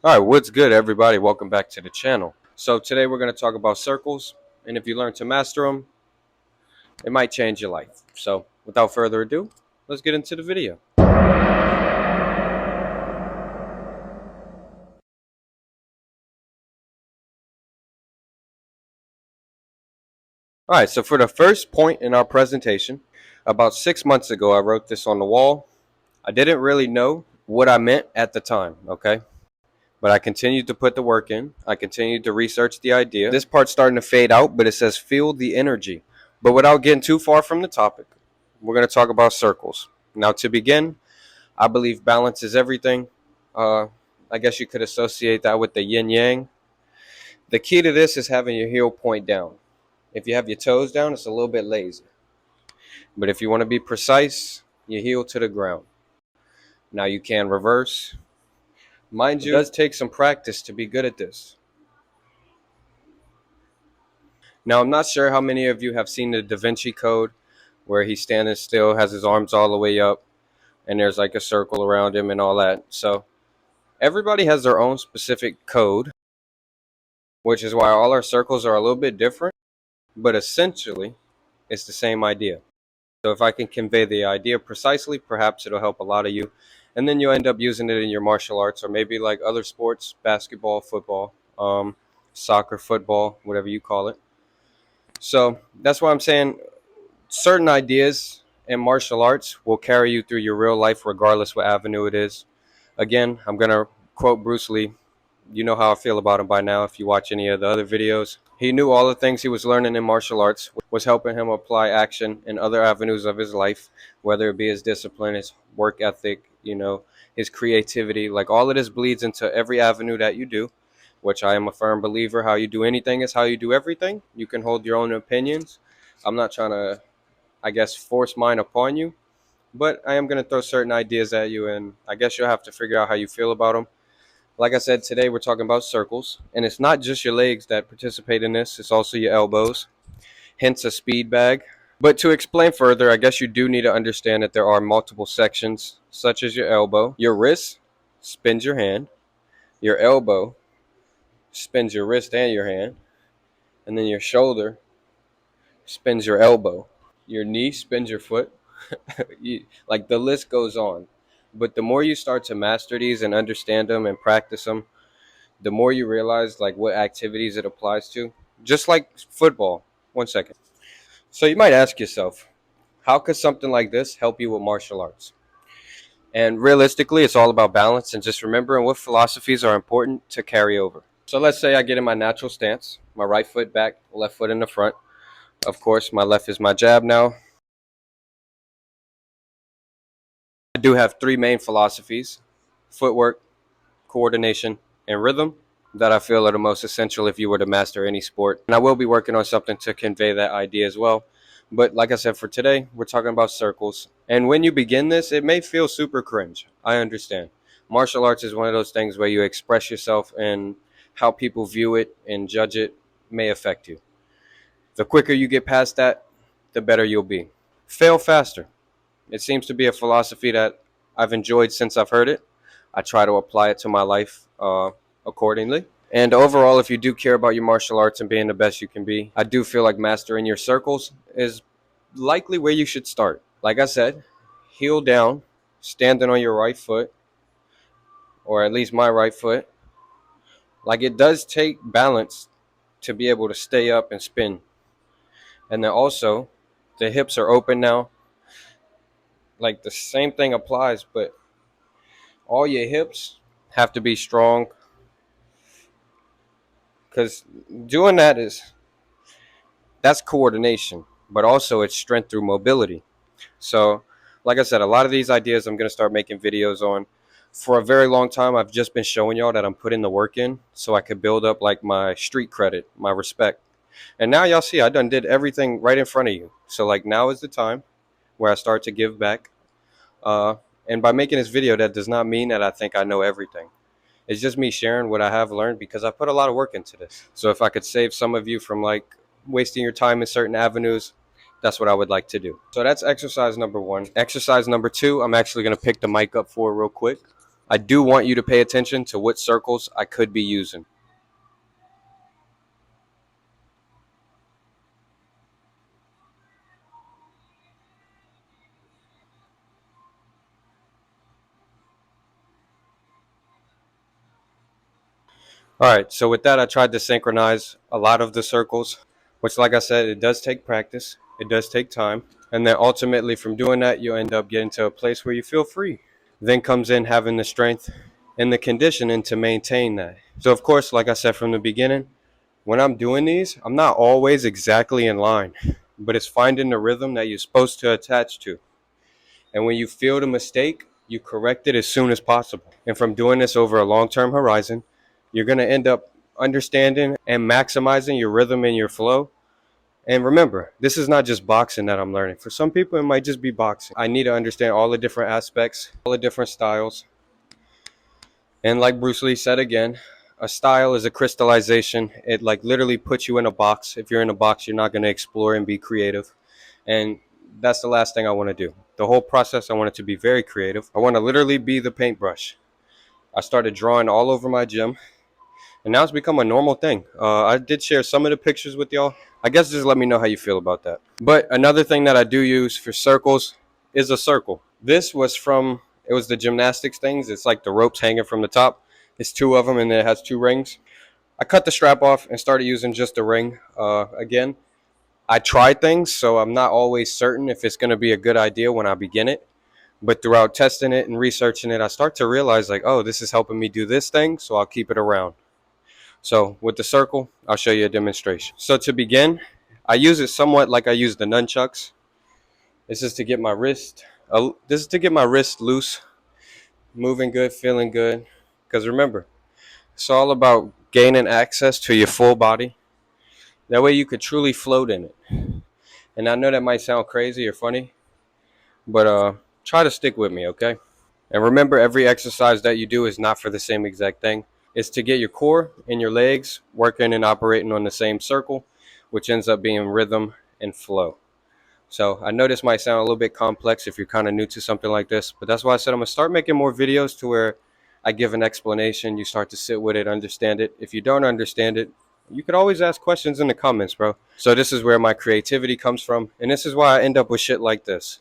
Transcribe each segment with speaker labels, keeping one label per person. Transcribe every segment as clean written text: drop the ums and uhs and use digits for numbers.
Speaker 1: All right, what's good, everybody? Welcome back to the channel. So today we're going to talk about circles, and if you learn to master them, it might change your life. So without further ado, let's get into the video. All right, so for the first point in our presentation, about 6 months ago, I wrote this on the wall. I didn't really know what I meant at the time, okay? But I continued to put the work in. I continued to research the idea. This part's starting to fade out, but it says feel the energy. But without getting too far from the topic, we're going to talk about circles. Now, to begin, I believe balance is everything. Uh, I guess you could associate that with the yin yang. The key to this is having your heel point down. If you have your toes down, it's a little bit lazy. But if you want to be precise, your heel to the ground. Now you can reverse. Mind you, it does take some practice to be good at this. Now, I'm not sure how many of you have seen the Da Vinci Code where he's standing still, has his arms all the way up, and there's like a circle around him and all that. So everybody has their own specific code, which is why all our circles are a little bit different, but essentially it's the same idea. So if I can convey the idea precisely, perhaps it'll help a lot of you. And then you'll end up using it in your martial arts or maybe like other sports, basketball, football, soccer, football, whatever you call it. So that's why I'm saying certain ideas in martial arts will carry you through your real life regardless what avenue it is. Again, I'm going to quote Bruce Lee. You know how I feel about him by now if you watch any of the other videos. He knew all the things he was learning in martial arts was helping him apply action in other avenues of his life, whether it be his discipline, his work ethic, his creativity. Like all of this bleeds into every avenue that you do, which I am a firm believer. How you do anything is how you do everything. You can hold your own opinions. I'm not trying to, I guess, force mine upon you, but I am going to throw certain ideas at you, and I guess you'll have to figure out how you feel about them. Like I said, today we're talking about circles, and it's not just your legs that participate in this, it's also your elbows, hence a speed bag. But to explain further, I guess you do need to understand that there are multiple sections, such as your elbow. Your wrist spins your hand, your elbow spins your wrist and your hand, and then your shoulder spins your elbow. Your knee spins your foot. Like the list goes on. But the more you start to master these and understand them and practice them, the more you realize like what activities it applies to. Just like football. 1 second. So you might ask yourself, how could something like this help you with martial arts? And realistically, it's all about balance and just remembering what philosophies are important to carry over. So let's say I get in my natural stance, my right foot back, left foot in the front. Of course, my left is my jab now. I do have three main philosophies: footwork, coordination, and rhythm that I feel are the most essential if you were to master any sport. And I will be working on something to convey that idea as well. But like I said, for today, we're talking about circles. And when you begin this, it may feel super cringe. I understand. Martial arts is one of those things where you express yourself, and how people view it and judge it may affect you. The quicker you get past that, the better you'll be. Fail faster. It seems to be a philosophy that I've enjoyed since I've heard it. I try to apply it to my life accordingly. And overall, if you do care about your martial arts and being the best you can be, I do feel like mastering your circles is likely where you should start. Like I said, heel down, standing on your right foot, or at least my right foot. Like it does take balance to be able to stay up and spin. And then also, the hips are open now. Like the same thing applies, but all your hips have to be strong, because doing that's coordination, but also it's strength through mobility. So like I said, a lot of these ideas I'm going to start making videos on. For a very long time, I've just been showing y'all that I'm putting the work in so I could build up like my street credit, my respect. And now y'all see I done did everything right in front of you. So like now is the time where I start to give back. uh, and by making this video, that does not mean that I think I know everything. It's just me sharing what I have learned because I put a lot of work into this. So if I could save some of you from like wasting your time in certain avenues, that's what I would like to do. So that's exercise number one. Exercise number two, I'm actually going to pick the mic up for real quick. I do want you to pay attention to what circles I could be using. All right, so with that, I tried to synchronize a lot of the circles, which, like I said, it does take practice, it does take time. And then ultimately, from doing that, you end up getting to a place where you feel free. Then comes in having the strength and the conditioning to maintain that. So, of course, like I said from the beginning, when I'm doing these, I'm not always exactly in line, but it's finding the rhythm that you're supposed to attach to. And when you feel the mistake, you correct it as soon as possible. And from doing this over a long term horizon, you're going to end up understanding and maximizing your rhythm and your flow. And remember, this is not just boxing that I'm learning. For some people, it might just be boxing. I need to understand all the different aspects, all the different styles. And like Bruce Lee said again, a style is a crystallization. It like literally puts you in a box. If you're in a box, you're not going to explore and be creative. And that's the last thing I want to do. The whole process, I want it to be very creative. I want to literally be the paintbrush. I started drawing all over my gym, and now it's become a normal thing. I did share some of the pictures with y'all. I guess just let me know how you feel about that. But another thing that I do use for circles is a circle. This was from, it was the gymnastics things. It's like the ropes hanging from the top. It's two of them, and then it has two rings. I cut the strap off and started using just the ring. Again, I try things, so I'm not always certain if it's going to be a good idea when I begin it. But throughout testing it and researching it, I start to realize like, oh, this is helping me do this thing, so I'll keep it around. So with the circle, I'll show you a demonstration. So to begin, I use it somewhat like I use the nunchucks. This is to get my wrist loose, moving good, feeling good. Because remember, it's all about gaining access to your full body. That way you could truly float in it. And I know that might sound crazy or funny, but try to stick with me, okay? And remember, every exercise that you do is not for the same exact thing. It's to get your core and your legs working and operating on the same circle, which ends up being rhythm and flow. So I know this might sound a little bit complex if you're kind of new to something like this, but that's why I said I'm going to start making more videos to where I give an explanation. You start to sit with it, understand it. If you don't understand it, you could always ask questions in the comments, bro. So this is where my creativity comes from, and this is why I end up with shit like this.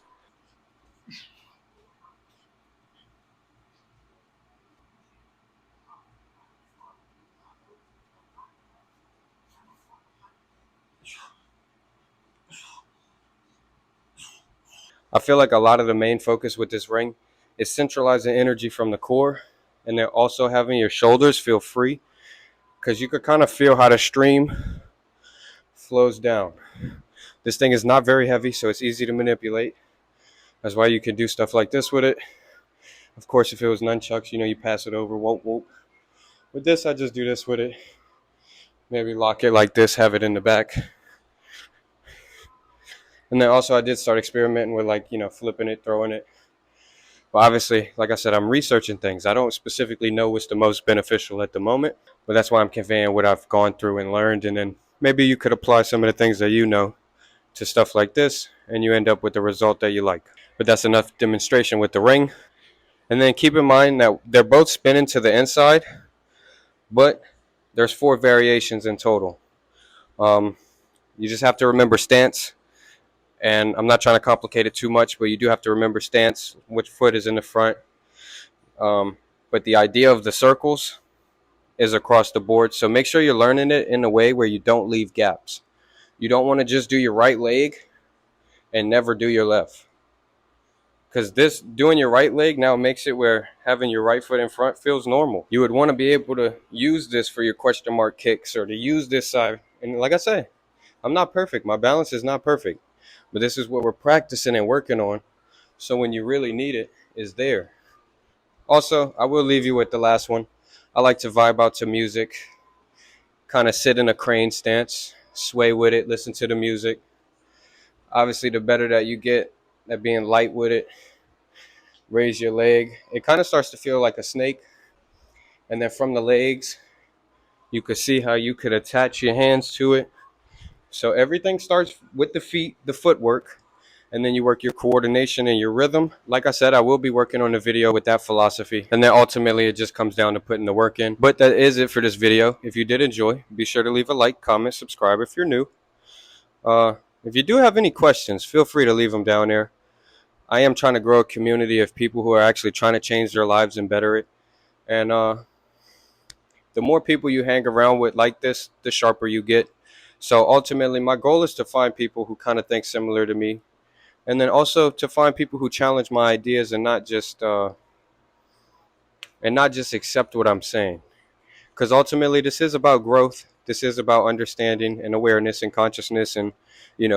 Speaker 1: I feel like a lot of the main focus with this ring is centralizing energy from the core, and then also having your shoulders feel free, because you could kind of feel how the stream flows down. This thing is not very heavy, so it's easy to manipulate. That's why you can do stuff like this with it. Of course, if it was nunchucks, you pass it over, whoop, whoop. With this, I just do this with it. Maybe lock it like this, have it in the back. And then also I did start experimenting with like, flipping it, throwing it. But obviously, like I said, I'm researching things. I don't specifically know what's the most beneficial at the moment, but that's why I'm conveying what I've gone through and learned. And then maybe you could apply some of the things that you know to stuff like this, and you end up with the result that you like. But that's enough demonstration with the ring. And then keep in mind that they're both spinning to the inside, but there's 4 variations in total. You just have to remember stance, and I'm not trying to complicate it too much, but you do have to remember stance, which foot is in the front. But the idea of the circles is across the board, so make sure you're learning it in a way where you don't leave gaps. You don't want to just do your right leg and never do your left, because this doing your right leg now makes it where having your right foot in front feels normal. You would want to be able to use this for your question mark kicks, or to use this side. And like I said, I'm not perfect. My balance is not perfect, but this is what we're practicing and working on. So when you really need it, is there. Also, I will leave you with the last one. I like to vibe out to music, kind of sit in a crane stance, sway with it, listen to the music. Obviously, the better that you get at being light with it, raise your leg. It kind of starts to feel like a snake. And then from the legs, you could see how you could attach your hands to it. So everything starts with the feet, the footwork. and then you work your coordination and your rhythm. Like I said, I will be working on a video with that philosophy, and then ultimately it just comes down to putting the work in. But that is it for this video. If you did enjoy, be sure to leave a like, comment, subscribe if you're new. If you do have any questions, feel free to leave them down there. I am trying to grow a community of people who are actually trying to change their lives and better it. And the more people you hang around with like this, the sharper you get. So ultimately, my goal is to find people who kind of think similar to me, and then also to find people who challenge my ideas and not just accept what I'm saying. Because ultimately, this is about growth. This is about understanding and awareness and consciousness and,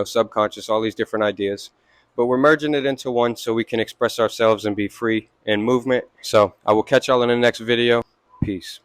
Speaker 1: subconscious, all these different ideas. But we're merging it into one so we can express ourselves and be free in movement. So I will catch y'all in the next video. Peace.